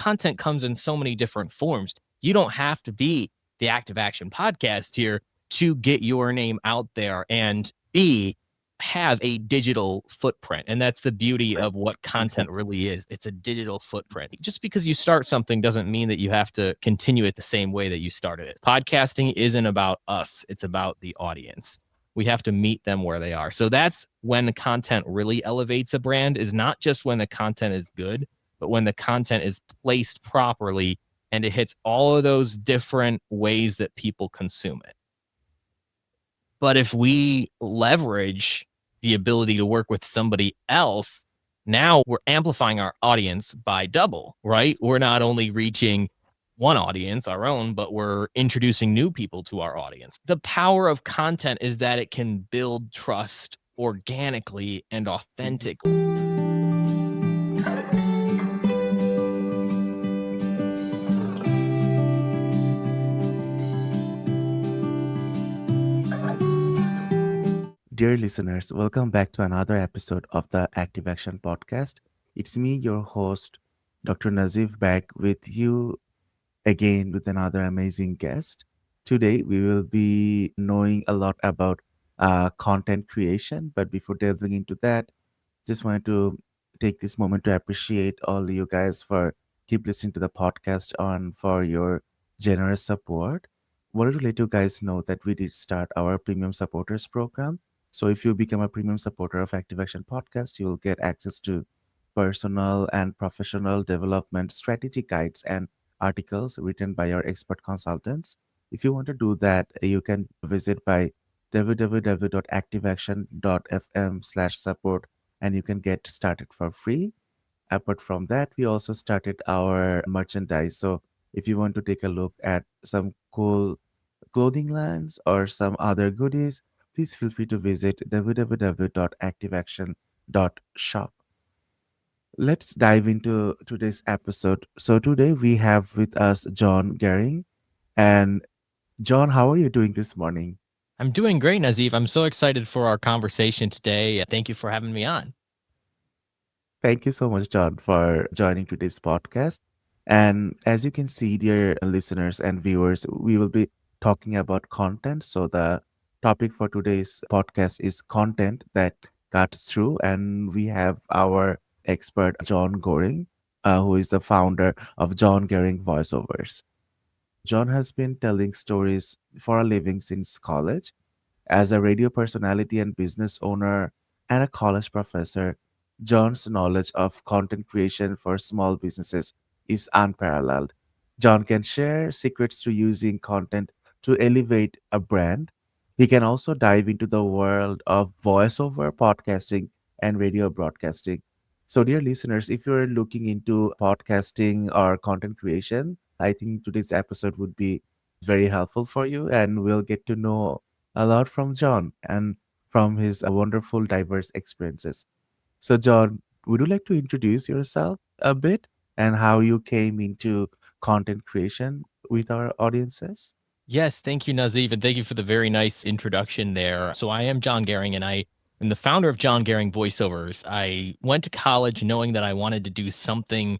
content comes in so many different forms. You don't have to be the Active Action Podcast here to get your name out there and have a digital footprint. And that's the beauty of what content really is. It's a digital footprint. Just because you start something doesn't mean that you have to continue it the same way that you started it. Podcasting isn't about us. It's about the audience. We have to meet them where they are. So that's when the content really elevates a brand, is not just when the content is good, but when the content is placed properly and it hits all of those different ways that people consume it. But if we leverage the ability to work with somebody else, now we're amplifying our audience by double, right? We're not only reaching one audience, our own, but we're introducing new people to our audience. The power of content is that it can build trust organically and authentically. Dear listeners, welcome back to another episode of the Active Action Podcast. It's me, your host, Dr. Nazif, back with you again with another amazing guest. Today, we will be knowing a lot about content creation. But before delving into that, just wanted to take this moment to appreciate all you guys for keep listening to the podcast and for your generous support. Wanted to let you guys know that we did start our premium supporters program. So if you become a premium supporter of Active Action Podcast, you will get access to personal and professional development strategy guides and articles written by our expert consultants. If you want to do that, you can visit by www.activeaction.fm/support and you can get started for free. Apart from that, we also started our merchandise. So if you want to take a look at some cool clothing lines or some other goodies, please feel free to visit www.activeaction.shop. Let's dive into today's episode. So today we have with us John Goehring. And John, how are you doing this morning? I'm doing great, Nazif. I'm so excited for our conversation today. Thank you for having me on. Thank you so much, John, for joining today's podcast. And as you can see, dear listeners and viewers, we will be talking about content. So the topic for today's podcast is content that cuts through. And we have our expert, John Goehring, who is the founder of John Goehring Voiceovers. John has been telling stories for a living since college. As a radio personality and business owner and a college professor, John's knowledge of content creation for small businesses is unparalleled. John can share secrets to using content to elevate a brand. He can also dive into the world of voiceover podcasting and radio broadcasting. So, dear listeners, if you're looking into podcasting or content creation, I think today's episode would be very helpful for you, and we'll get to know a lot from John and from his wonderful, diverse experiences. So, John, would you like to introduce yourself a bit and how you came into content creation with our audiences? Yes, thank you, Nazif, and thank you for the very nice introduction there. So I am John Goehring, and I am the founder of John Goehring Voiceovers. I went to college knowing that I wanted to do something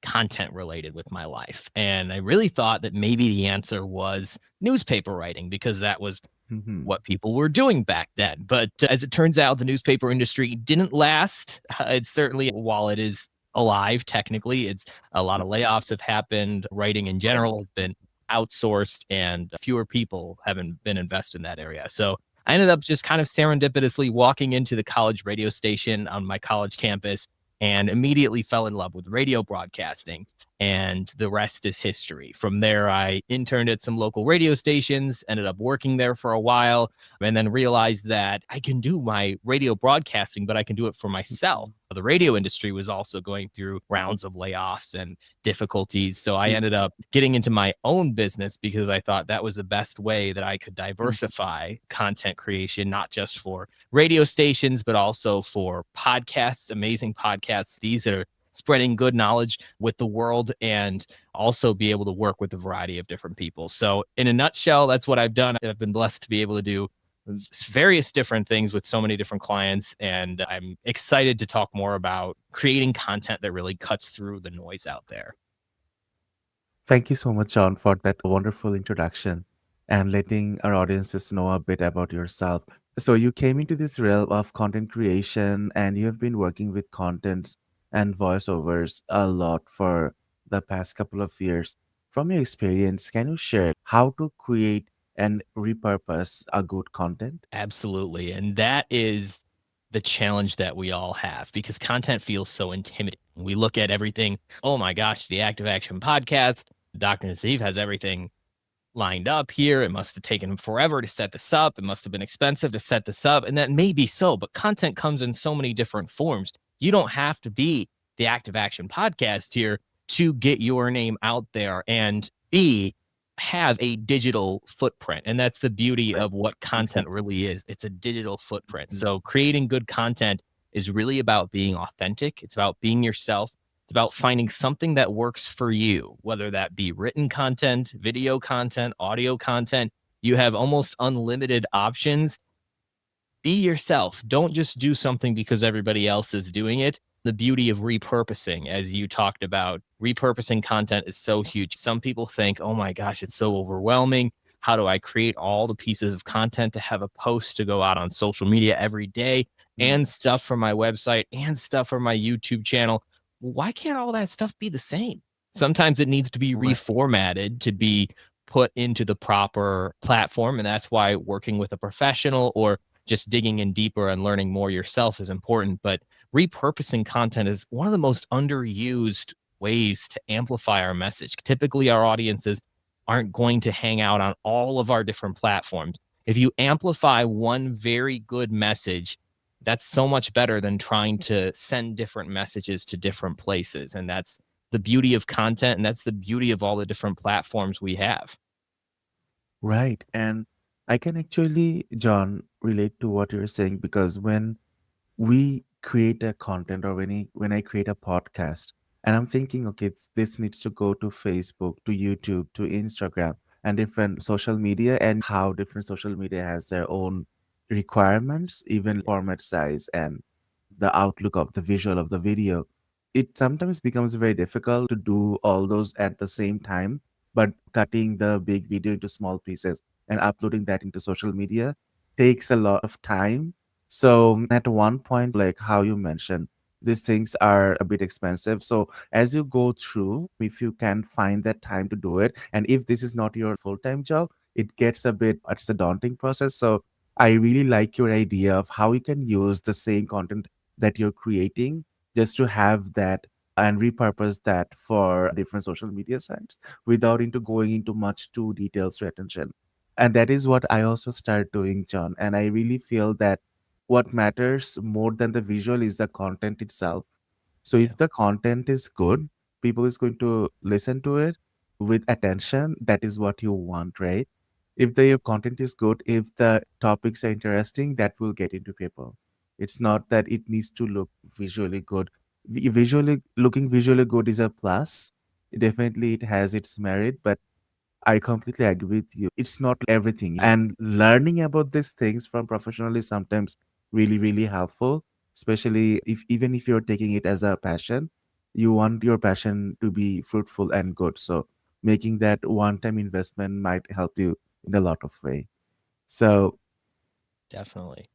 content related with my life. And I really thought that maybe the answer was newspaper writing because that was Mhm. what people were doing back then. But as it turns out, the newspaper industry didn't last. It's certainly, while it is alive, technically, it's a lot of layoffs have happened. Writing in general has been outsourced and fewer people haven't been invested in that area. So I ended up just kind of serendipitously walking into the college radio station on my college campus and immediately fell in love with radio broadcasting. And the rest is history. From there, I interned at some local radio stations, ended up working there for a while, and then realized that I can do my radio broadcasting, but I can do it for myself. The radio industry was also going through rounds of layoffs and difficulties. So I ended up getting into my own business because I thought that was the best way that I could diversify content creation, not just for radio stations, but also for podcasts, amazing podcasts. These are spreading good knowledge with the world and also be able to work with a variety of different people. So in a nutshell, that's what I've done. I've been blessed to be able to do various different things with so many different clients. And I'm excited to talk more about creating content that really cuts through the noise out there. Thank you so much, John, for that wonderful introduction and letting our audiences know a bit about yourself. So, you came into this realm of content creation and you have been working with contents and voiceovers a lot for the past couple of years. From your experience, can you share how to create and repurpose a good content? Absolutely. And that is the challenge that we all have because content feels so intimidating. We look at everything, oh my gosh, the Active Action podcast, Dr. Nazif has everything lined up here. It must have taken him forever to set this up. It must have been expensive to set this up. And that may be so, but content comes in so many different forms. You don't have to be the Active Action podcast here to get your name out there and have a digital footprint. And that's the beauty Right. of what content Exactly. really is. It's a digital footprint. Mhm. So creating good content is really about being authentic. It's about being yourself. It's about finding something that works for you, whether that be written content, video content, audio content. You have almost unlimited options. Be yourself. Don't just do something because everybody else is doing it. The beauty of repurposing, as you talked about, repurposing content is so huge. Some people think, oh my gosh, it's so overwhelming. How do I create all the pieces of content to have a post to go out on social media every day Mm. and stuff for my website and stuff for my YouTube channel? Why can't all that stuff be the same? Sometimes it needs to be Right. reformatted to be put into the proper platform. And that's why working with a professional or just digging in deeper and learning more yourself is important. But repurposing content is one of the most underused ways to amplify our message. Typically, our audiences aren't going to hang out on all of our different platforms. If you amplify one very good message, that's so much better than trying to send different messages to different places. And that's the beauty of content. And that's the beauty of all the different platforms we have. Right. And I can actually, John, relate to what you're saying because when we create a content or when I create a podcast and I'm thinking, okay, this needs to go to Facebook, to YouTube, to Instagram and different social media and how different social media has their own requirements, even format size and the outlook of the visual of the video. It sometimes becomes very difficult to do all those at the same time, but cutting the big video into small pieces and uploading that into social media takes a lot of time. So at one point, like how you mentioned, these things are a bit expensive. So as you go through, if you can find that time to do it, and if this is not your full-time job, it gets a bit, it's a daunting process. So I really like your idea of how you can use the same content that you're creating just to have that and repurpose that for different social media sites without into going into much too details to attention. And that is what I also start doing, John. And I really feel that what matters more than the visual is the content itself. So Yeah, if the content is good, people is going to listen to it with attention. That is what you want, right? If the your content is good, if the topics are interesting, that will get into people. It's not that it needs to look visually good. Visually looking visually good is a plus. Definitely it has its merit, but I completely agree with you. It's not everything. And learning about these things from professionals is sometimes really, really helpful, especially if even if you're taking it as a passion, you want your passion to be fruitful and good. So making that one-time investment might help you in a lot of way. So definitely.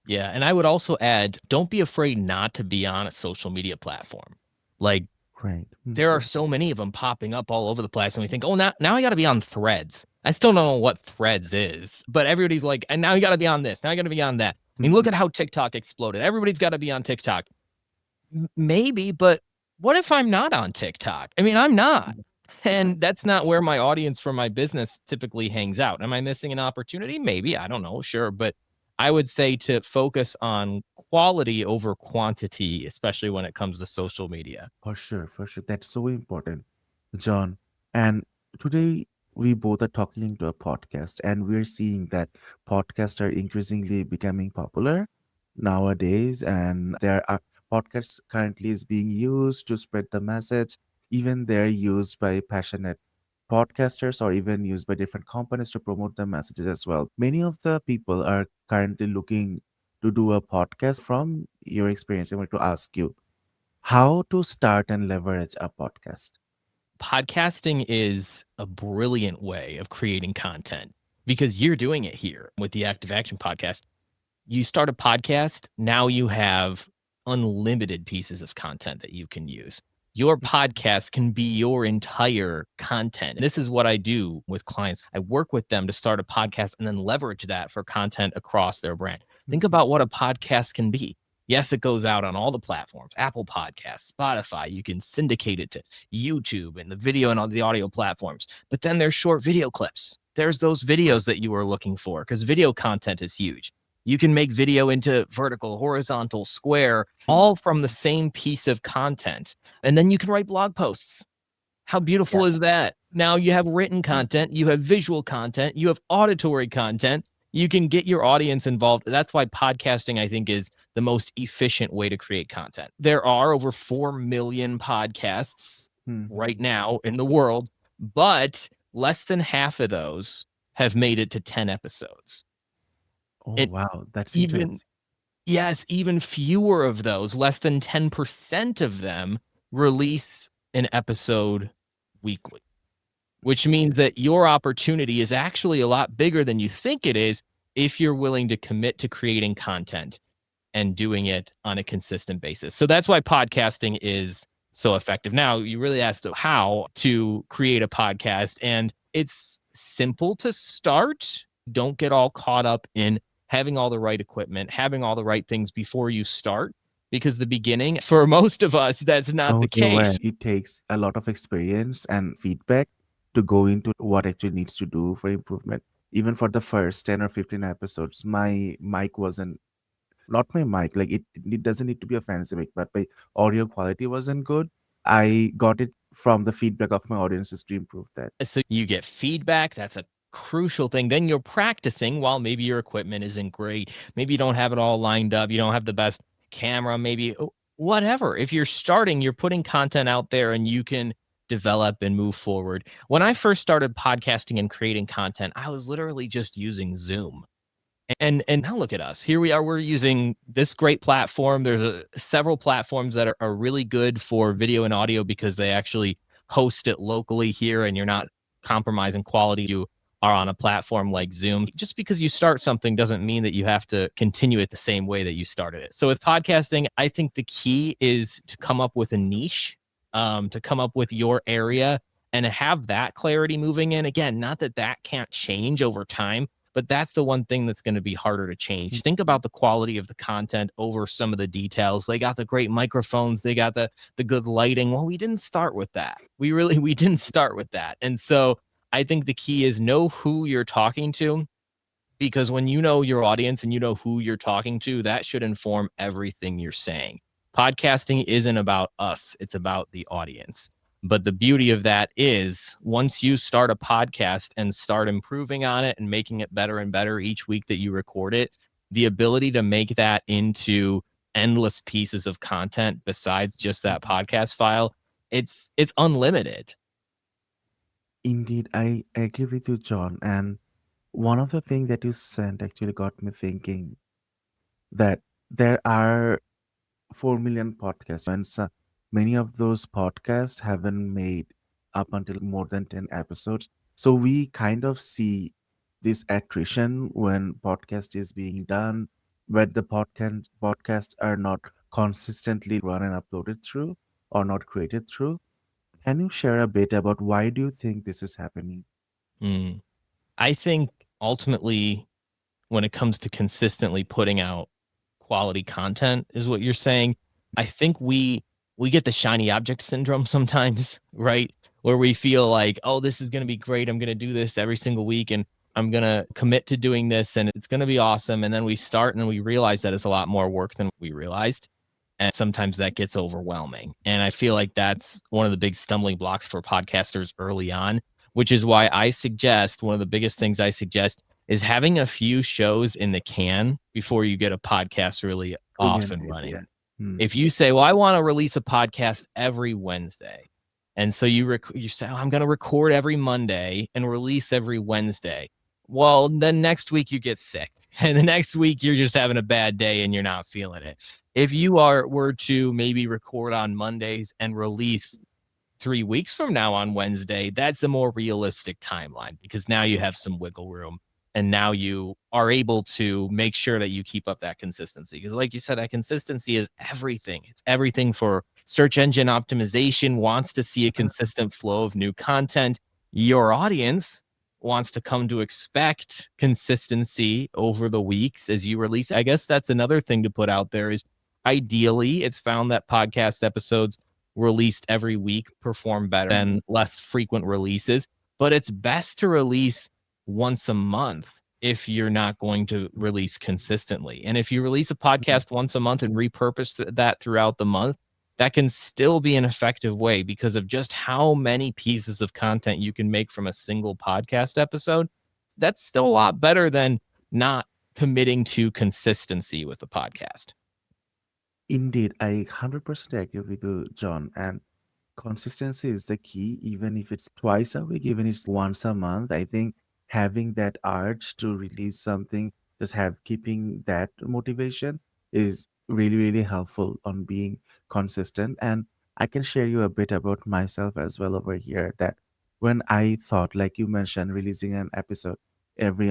Yeah, and I would also add, don't be afraid not to be on a social media platform. Like right. there are so many of them popping up all over the place, and we think, oh, now I got to be on Threads. I still don't know what Threads is, but everybody's like, and now you got to be on this. Now you got to be on that. I mean, look at how TikTok exploded. Everybody's got to be on TikTok. Maybe, but what if I'm not on TikTok? I mean, I'm not. And that's not where my audience for my business typically hangs out. Am I missing an opportunity? Maybe. I don't know. Sure. But I would say to focus on quality over quantity, especially when it comes to social media. For sure, for sure. That's so important, John. And today we both are talking to a podcast, and we're seeing that podcasts are increasingly becoming popular nowadays. And there are podcasts currently is being used to spread the message. Even they're used by passionate podcasters or even used by different companies to promote their messages as well. Many of the people are currently looking to do a podcast. From your experience, I want to ask you how to start and leverage a podcast. Podcasting is a brilliant way of creating content because you're doing it here with the Active Action Podcast. You start a podcast, now you have unlimited pieces of content that you can use. Your podcast can be your entire content. This is what I do with clients. I work with them to start a podcast and then leverage that for content across their brand. Think about what a podcast can be. Yes, it goes out on all the platforms, Apple Podcasts, Spotify. You can syndicate it to YouTube and the video and all the audio platforms. But then there's short video clips. There's those videos that you were looking for because video content is huge. You can make video into vertical, horizontal, square, all from the same piece of content. And then you can write blog posts. How beautiful is that? Now you have written content, you have visual content, you have auditory content. You can get your audience involved. That's why podcasting, I think, is the most efficient way to create content. There are over 4 million podcasts right now in the world, but less than half of those have made it to 10 episodes. Oh, It wow. That's even interesting. Yes, even fewer of those, less than 10% of them release an episode weekly, which means that your opportunity is actually a lot bigger than you think it is if you're willing to commit to creating content and doing it on a consistent basis. So that's why podcasting is so effective. Now, you really asked how to create a podcast, and it's simple to start. Don't get all caught up in having all the right equipment, having all the right things before you start, because the beginning, for most of us, that's not the Oh, you're case. right. It takes a lot of experience and feedback to go into what actually needs to do for improvement. Even for the first 10 or 15 episodes, my mic wasn't, not my mic, like it doesn't need to be a fancy mic, but my audio quality wasn't good. I got it from the feedback of my audiences to improve that. So you get feedback. That's a crucial thing. Then you're practicing while maybe your equipment isn't great. Maybe you don't have it all lined up. You don't have the best camera, maybe whatever. If you're starting, you're putting content out there and you can develop and move forward. When I first started podcasting and creating content, I was literally just using Zoom. And now look at us. Here we are. We're using this great platform. There's several platforms that are really good for video and audio because they actually host it locally here, and you're not compromising quality. You are on a platform like Zoom. Just because you start something doesn't mean that you have to continue it the same way that you started it. So with podcasting, I think the key is to come up with a niche, to come up with your area and have that clarity moving in. Again, not that that can't change over time, but that's the one thing that's going to be harder to change. Think about the quality of the content over some of the details. They got the great microphones, they got the good lighting. Well, we didn't start with that. We didn't start with that. And so I think the key is know who you're talking to, because when you know your audience and you know who you're talking to, that should inform everything you're saying. Podcasting isn't about us, it's about the audience. But the beauty of that is once you start a podcast and start improving on it and making it better and better each week that you record it, the ability to make that into endless pieces of content besides just that podcast file, it's unlimited. Indeed, I agree with you, John. And one of the things that you sent actually got me thinking that there are 4 million podcasts, and so many of those podcasts haven't made up until more than 10 episodes. So we kind of see this attrition when podcast is being done, where the podcasts are not consistently run and uploaded through or not created through. Can you share a bit about why do you think this is happening? Mm. I think ultimately, when it comes to consistently putting out quality content, is what you're saying. I think we get the shiny object syndrome sometimes, right? Where we feel like, oh, this is going to be great. I'm going to do this every single week and I'm going to commit to doing this and it's going to be awesome. And then we start and then we realize that it's a lot more work than we realized. And sometimes that gets overwhelming. And I feel like that's one of the big stumbling blocks for podcasters early on, which is why I suggest one of the biggest things I suggest is having a few shows in the can before you get a podcast really off Brilliant and running. idea. Hmm. If you say, well, I want to release a podcast every Wednesday. And so you say, oh, I'm going to record every Monday and release every Wednesday. Well, then next week you get sick. And the next week you're just having a bad day and you're not feeling it. If you were to maybe record on Mondays and release 3 weeks from now on Wednesday, that's a more realistic timeline because now you have some wiggle room and now you are able to make sure that you keep up that consistency. Because, like you said, that consistency is everything. It's everything for search engine optimization, wants to see a consistent flow of new content. Your audience wants to come to expect consistency over the weeks as you release. I guess that's another thing to put out there is ideally it's found that podcast episodes released every week perform better than less frequent releases, but it's best to release once a month if you're not going to release consistently. And if you release a podcast once a month and repurpose that throughout the month, that can still be an effective way because of just how many pieces of content you can make from a single podcast episode. That's still a lot better than not committing to consistency with the podcast. Indeed, I 100% agree with you, John. And consistency is the key, even if it's twice a week, even if it's once a month. I think having that urge to release something, just have keeping that motivation is really, really helpful on being consistent. And I can share you a bit about myself as well over here that when I thought, like you mentioned, releasing an episode every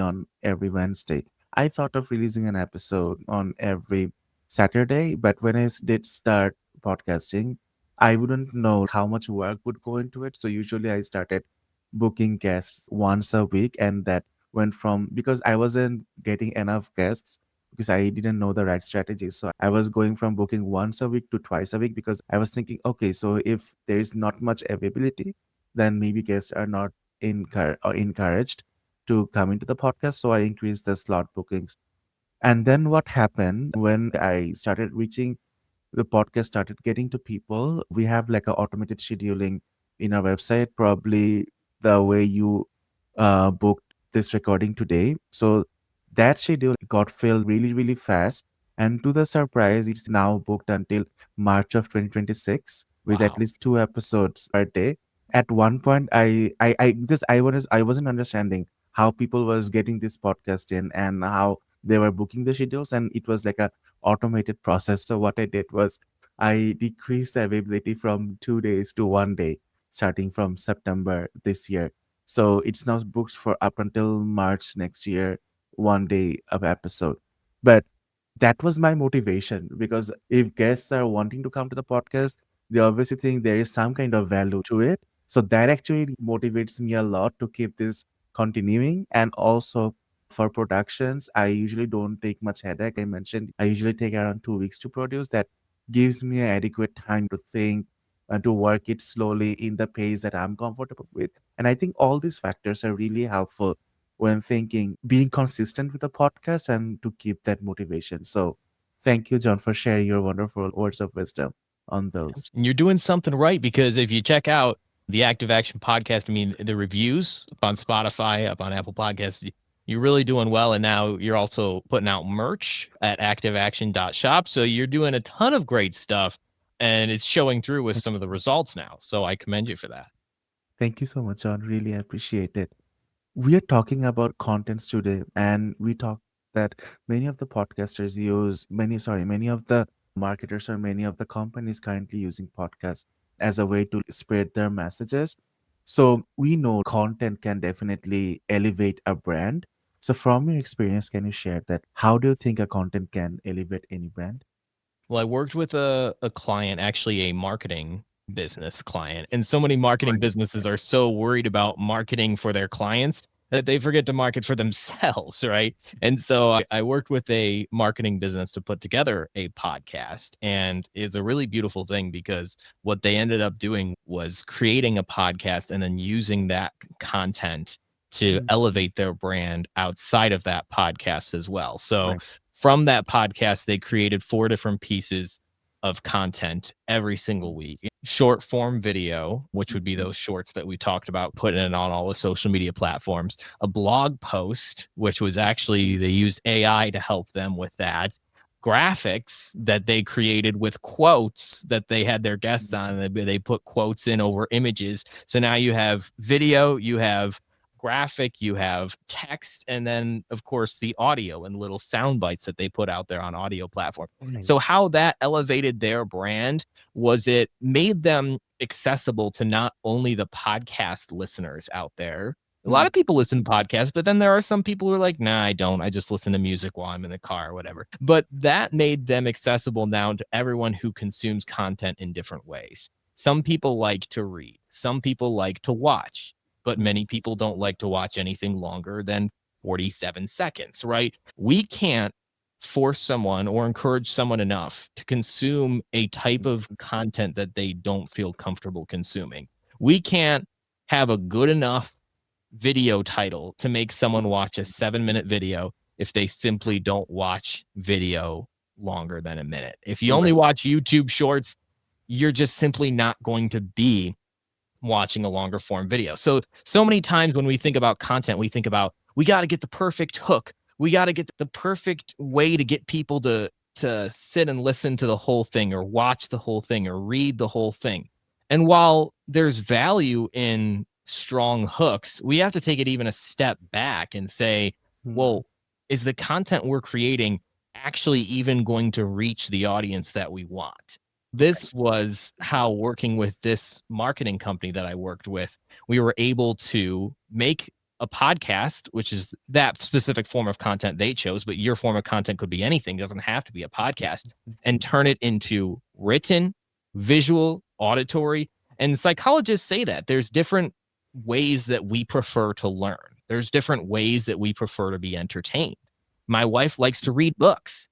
Wednesday, I thought of releasing an episode on every Saturday, but when did start podcasting, I wouldn't know how much work would go into it. So usually I started booking guests once a week, and that went from because I wasn't getting enough guests because I didn't know the right strategy. So I was going from booking once a week to twice a week because I was thinking, okay, so if there is not much availability, then maybe guests are not encouraged to come into the podcast. So I increased the slot bookings. And then what happened when I started reaching the podcast started getting to people. We have like a automated scheduling in our website, probably the way you booked this recording today. So that schedule got filled really, really fast. And to the surprise, it's now booked until March of 2026 with at Wow. least 2 episodes per day. At one point, because I wasn't understanding how people was getting this podcast in and how they were booking the schedules, and it was like a automated process. So what I did was I decreased the availability from 2 days to 1 day, starting from September this year. So it's now booked for up until March next year, 1 day of episode. But that was my motivation because if guests are wanting to come to the podcast, they obviously think there is some kind of value to it. So that actually motivates me a lot to keep this continuing. And also for productions, I usually don't take much headache. I mentioned I usually take around 2 weeks to produce. That gives me adequate time to think and to work it slowly in the pace that I'm comfortable with. And I think all these factors are really helpful when thinking, being consistent with the podcast and to keep that motivation. So thank you, John, for sharing your wonderful words of wisdom on those. And you're doing something right because if you check out the Active Action podcast, I mean, the reviews up on Spotify, up on Apple Podcasts, you're really doing well. And now you're also putting out merch at activeaction.shop. So you're doing a ton of great stuff and it's showing through with some of the results now. So I commend you for that. Thank you so much, John. Really appreciate it. We are talking about contents today, and we talk that many of the podcasters use many of the marketers or many of the companies currently using podcasts as a way to spread their messages. So we know content can definitely elevate a brand. So from your experience, can you share that? How do you think a content can elevate any brand? Well, I worked with a client, actually a marketing business client, and so many marketing businesses are so worried about marketing for their clients that they forget to market for themselves, right? And so I worked with a marketing business to put together a podcast, and it's a really beautiful thing because what they ended up doing was creating a podcast and then using that content to Mm, elevate their brand outside of that podcast as well. So right. from that podcast, they created 4 different pieces of content every single week. Short form video, which would be Mhm. those shorts that we talked about, putting it on all the social media platforms. A blog post, which was actually they used AI to help them with that. Graphics that they created with quotes that they had their guests on, and they put quotes in over images. So now you have video, you have graphic, you have text, and then of course the audio and little sound bites that they put out there on audio platform. Right. So how that elevated their brand was it made them accessible to not only the podcast listeners out there. A lot of people listen to podcasts, but then there are some people who are like, nah, I don't. I just listen to music while I'm in the car or whatever. But that made them accessible now to everyone who consumes content in different ways. Some people like to read, some people like to watch, but many people don't like to watch anything longer than 47 seconds, right? We can't force someone or encourage someone enough to consume a type of content that they don't feel comfortable consuming. We can't have a good enough video title to make someone watch a 7-minute video if they simply don't watch video longer than a minute. If you only watch YouTube shorts, you're just simply not going to be watching a longer form video. So many times when we think about content, we think about we got to get the perfect hook. We got to get the perfect way to get people to sit and listen to the whole thing or watch the whole thing or read the whole thing. And while there's value in strong hooks, we have to take it even a step back and say, well, is the content we're creating actually even going to reach the audience that we want? This was how, working with this marketing company that I worked with, we were able to make a podcast, which is that specific form of content they chose, but your form of content could be anything, doesn't have to be a podcast, and turn it into written, visual, auditory. And psychologists say that there's different ways that we prefer to learn. There's different ways that we prefer to be entertained. My wife likes to read books.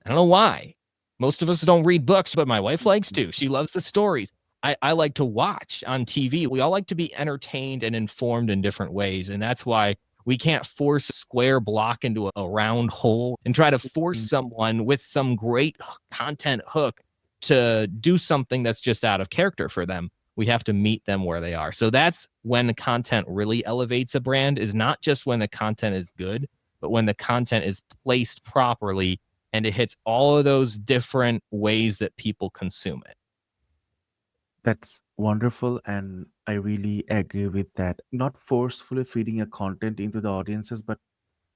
I don't know why. Most of us don't read books, but my wife likes to. She loves the stories. I like to watch on TV. We all like to be entertained and informed in different ways. And that's why we can't force a square block into a round hole and try to force someone with some great content hook to do something that's just out of character for them. We have to meet them where they are. So that's when the content really elevates a brand, is not just when the content is good, but when the content is placed properly and it hits all of those different ways that people consume it. That's wonderful, and I really agree with that. Not forcefully feeding a content into the audiences, but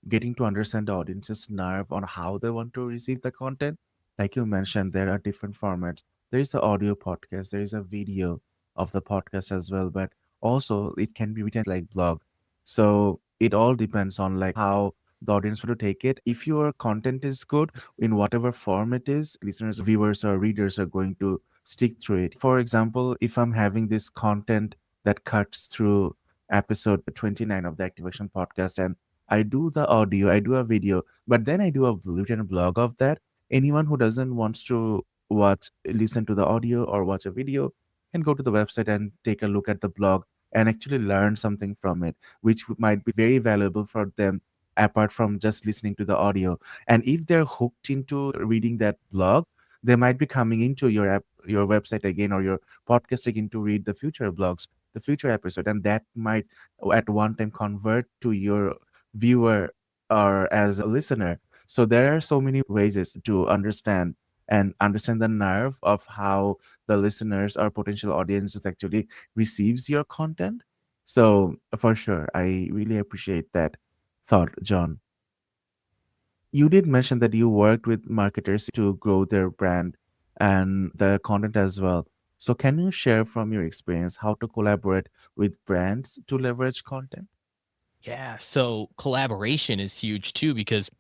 getting to understand the audience's nerve on how they want to receive the content. Like you mentioned, there are different formats. There is the audio podcast, there is a video of the podcast as well, but also it can be written like blog. So it all depends on like how the audience want to take it. If your content is good in whatever form it is, listeners, viewers, or readers are going to stick through it. For example, if I'm having this content that cuts through episode 29 of the Activation podcast, and I do the audio, I do a video, but then I do a written blog of that. Anyone who doesn't wants to listen to the audio or watch a video can go to the website and take a look at the blog and actually learn something from it, which might be very valuable for them apart from just listening to the audio. And if they're hooked into reading that blog, they might be coming into your app, your website again, or your podcast again to read the future blogs, the future episode, and that might at one time convert to your viewer or as a listener. So there are so many ways to understand the nerve of how the listeners or potential audiences actually receives your content. So for sure, I really appreciate that thought, John. You did mention that you worked with marketers to grow their brand and the content as well. So can you share from your experience how to collaborate with brands to leverage content? Yeah. So collaboration is huge too, because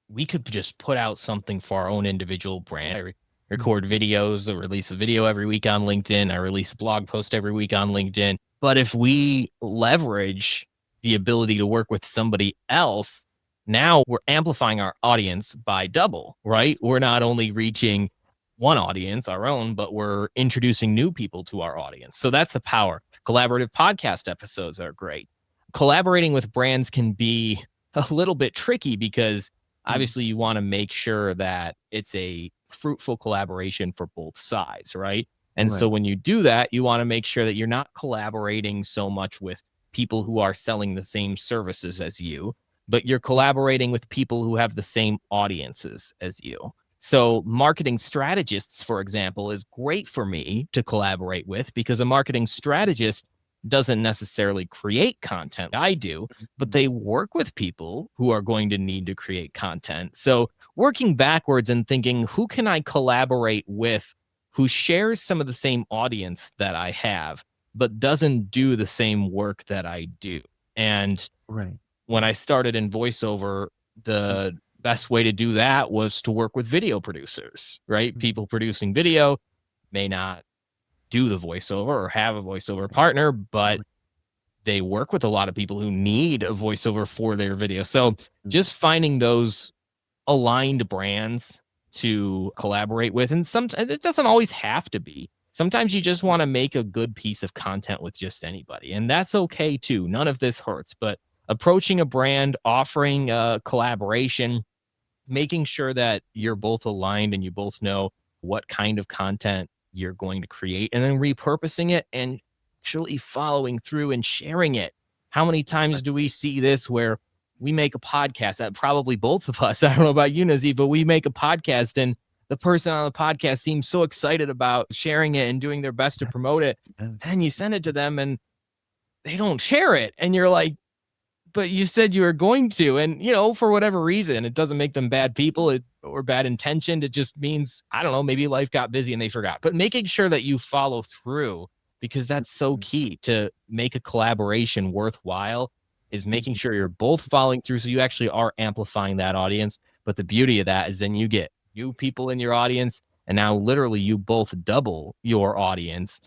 we could just put out something for our own individual brand. Record videos, I release a video every week on LinkedIn. I release a blog post every week on LinkedIn. But if we leverage the ability to work with somebody else, now we're amplifying our audience by double, right? We're not only reaching one audience, our own, but we're introducing new people to our audience. So that's the power. Collaborative podcast episodes are great. Collaborating with brands can be a little bit tricky because obviously you want to make sure that it's a fruitful collaboration for both sides, right? And so Right. when you do that, you want to make sure that you're not collaborating so much with people who are selling the same services as you, but you're collaborating with people who have the same audiences as you. So marketing strategists, for example, is great for me to collaborate with because a marketing strategist doesn't necessarily create content. I do, but they work with people who are going to need to create content. So working backwards and thinking, who can I collaborate with who shares some of the same audience that I have, but doesn't do the same work that I do. And Right. when I started in voiceover, the best way to do that was to work with video producers, right? Mhm. People producing video may not do the voiceover or have a voiceover partner, but Right. they work with a lot of people who need a voiceover for their video. So Mhm. just finding those aligned brands to collaborate with. And sometimes it doesn't always have to be. Sometimes you just want to make a good piece of content with just anybody. And that's okay too. None of this hurts. But approaching a brand, offering a collaboration, making sure that you're both aligned and you both know what kind of content you're going to create, and then repurposing it and actually following through and sharing it. How many times do we see this where we make a podcast that probably both of us, I don't know about you, Nazif, but we make a podcast and the person on the podcast seems so excited about sharing it and doing their best to promote Yes. it. And Yes. you send it to them and they don't share it. And you're like, but you said you were going to, and for whatever reason, it doesn't make them bad people or bad intentioned. It just means, I don't know, maybe life got busy and they forgot. But making sure that you follow through, because that's so Mhm. key to make a collaboration worthwhile, is making Mhm. sure you're both following through so you actually are amplifying that audience. But the beauty of that is then you get new people in your audience, and now literally you both double your audience.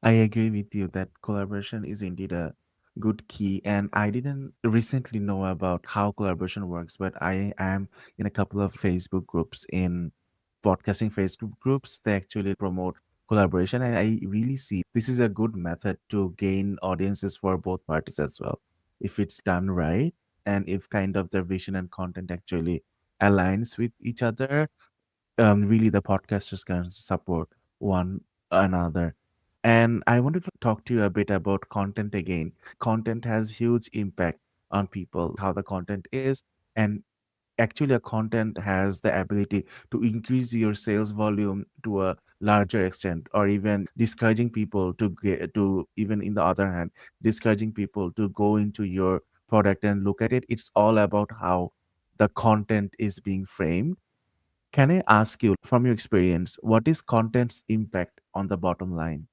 I agree with you that collaboration is indeed a good key. And I didn't recently know about how collaboration works, but I am in a couple of Facebook groups, in podcasting Facebook groups. They actually promote collaboration. And I really see this is a good method to gain audiences for both parties as well. If it's done right, and if kind of their vision and content actually aligns with each other, really the podcasters can support one another. And I wanted to talk to you a bit about content again. Content has huge impact on people, how the content is, and actually a content has the ability to increase your sales volume to a larger extent, or even discouraging people to get to, even in the other hand, discouraging people to go into your product and look at it. It's all about how the content is being framed. Can I ask you, from your experience, what is content's impact on the bottom line?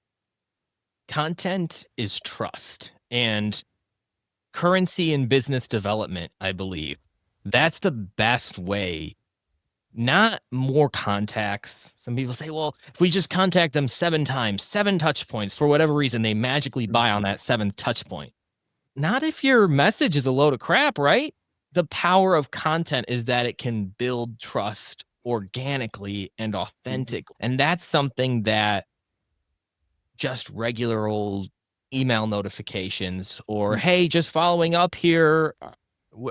Content is trust. And currency in business development, I believe. That's the best way, not more contacts. Some people say, well, if we just contact them 7 times, 7 touch points, for whatever reason, they magically buy on Mhm. that 7th touch point. Not if your message is a load of crap, right? The power of content is that it can build trust organically and Mhm. authentic. And that's something that just regular old email notifications or, Mhm. hey, just following up here.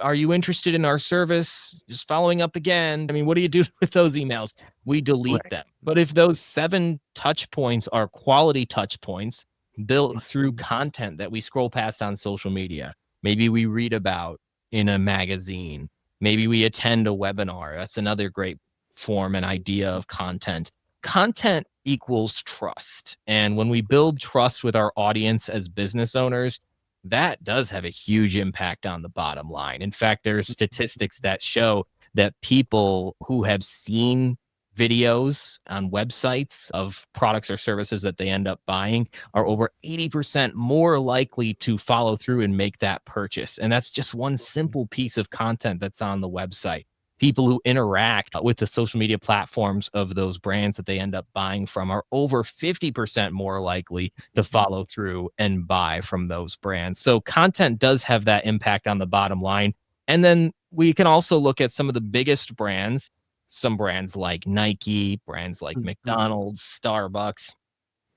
Are you interested in our service? Just following up again. I mean, what do you do with those emails? We delete Right. them. But if those 7 touch points are quality touch points built through Mhm. content that we scroll past on social media, maybe we read about in a magazine, maybe we attend a webinar. That's another great form and idea of content. Content equals trust. And when we build trust with our audience as business owners, that does have a huge impact on the bottom line. In fact, there's statistics that show that people who have seen videos on websites of products or services that they end up buying are over 80% more likely to follow through and make that purchase. And that's just one simple piece of content that's on the website. People who interact with the social media platforms of those brands that they end up buying from are over 50% more likely to Mhm. follow through and buy from those brands. So content does have that impact on the bottom line. And then we can also look at some of the biggest brands, some brands like Nike, brands like Mhm. McDonald's, Starbucks.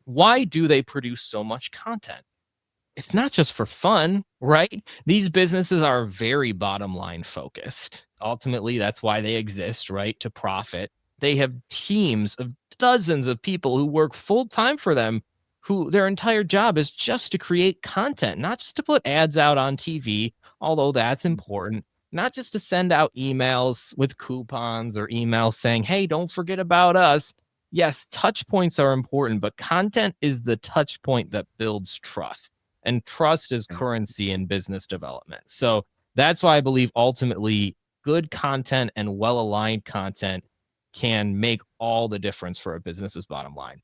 Why do they produce so much content? It's not just for fun, right? These businesses are very bottom line focused. Ultimately, that's why they exist, right? To profit. They have teams of dozens of people who work full time for them, who their entire job is just to create content, not just to put ads out on TV, although that's important, not just to send out emails with coupons or emails saying, hey, don't forget about us. Yes, touch points are important, but content is the touch point that builds trust, and trust is Right. currency in business development. So that's why I believe ultimately good content and well aligned content can make all the difference for a business's bottom line.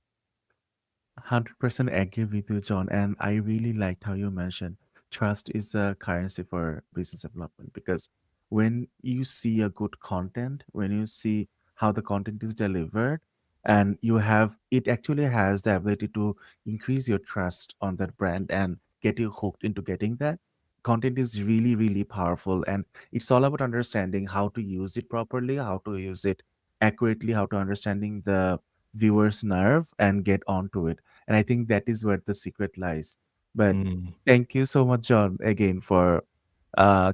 100% agree with you, John. And I really liked how you mentioned trust is the currency for business development, because when you see a good content, when you see how the content is delivered, and you have it actually has the ability to increase your trust on that brand and get you hooked into getting that. Content is really, really powerful. And it's all about understanding how to use it properly, how to use it accurately, how to understanding the viewer's nerve and get onto it. And I think that is where the secret lies. But Mm. thank you so much, John, again for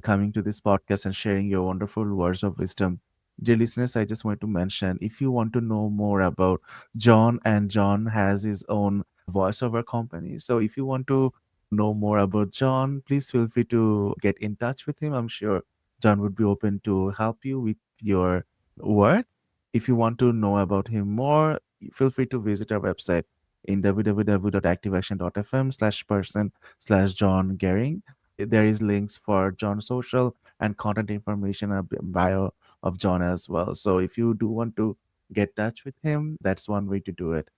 coming to this podcast and sharing your wonderful words of wisdom. Dear listeners, I just want to mention if you want to know more about John, and John has his own voiceover company. So if you want to know more about John, please feel free to get in touch with him. I'm sure John would be open to help you with your work. If you want to know about him more, feel free to visit our website in www.activaction.fm/person/John Goehring. There is links for John's social and content information, a bio of John as well. So if you do want to get touch with him, that's one way to do it.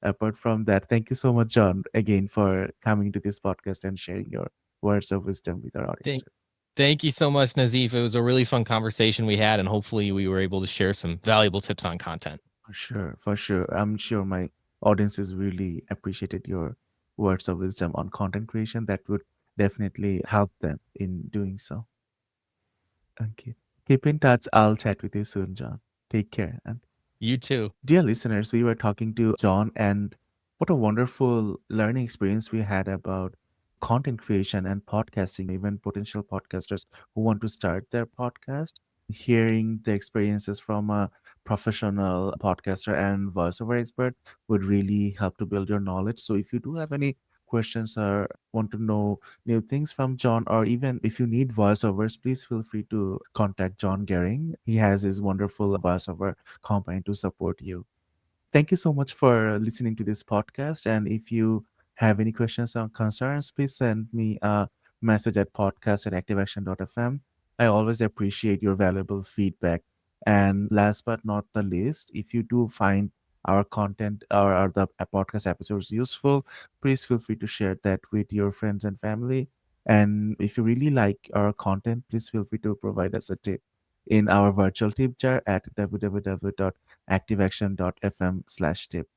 Apart from that, thank you so much, John, again for coming to this podcast and sharing your words of wisdom with our Thank, audiences. thank you so much, Nazif. It was a really fun conversation we had, and hopefully we were able to share some valuable tips on content. For sure, for sure. I'm sure my audiences really appreciated your words of wisdom on content creation. That would definitely help them in doing so. Okay. Keep in touch. I'll chat with you soon, John. Take care. And You too. dear listeners, we were talking to John, and what a wonderful learning experience we had about content creation and podcasting, even potential podcasters who want to start their podcast. Hearing the experiences from a professional podcaster and voiceover expert would really help to build your knowledge. So, if you do have any questions or want to know new things from John, or even if you need voiceovers, please feel free to contact John Goehring. He has his wonderful voiceover company to support you. Thank you so much for listening to this podcast. And if you have any questions or concerns, please send me a message at podcast@activaction.fm. I always appreciate your valuable feedback. And last but not the least, if you do find our content or the podcast episodes useful, please feel free to share that with your friends and family. And if you really like our content, please feel free to provide us a tip in our virtual tip jar at www.activaction.fm/tip.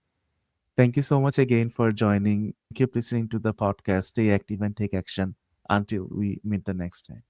Thank you so much again for joining. Keep listening to the podcast. Stay active and take action until we meet the next time.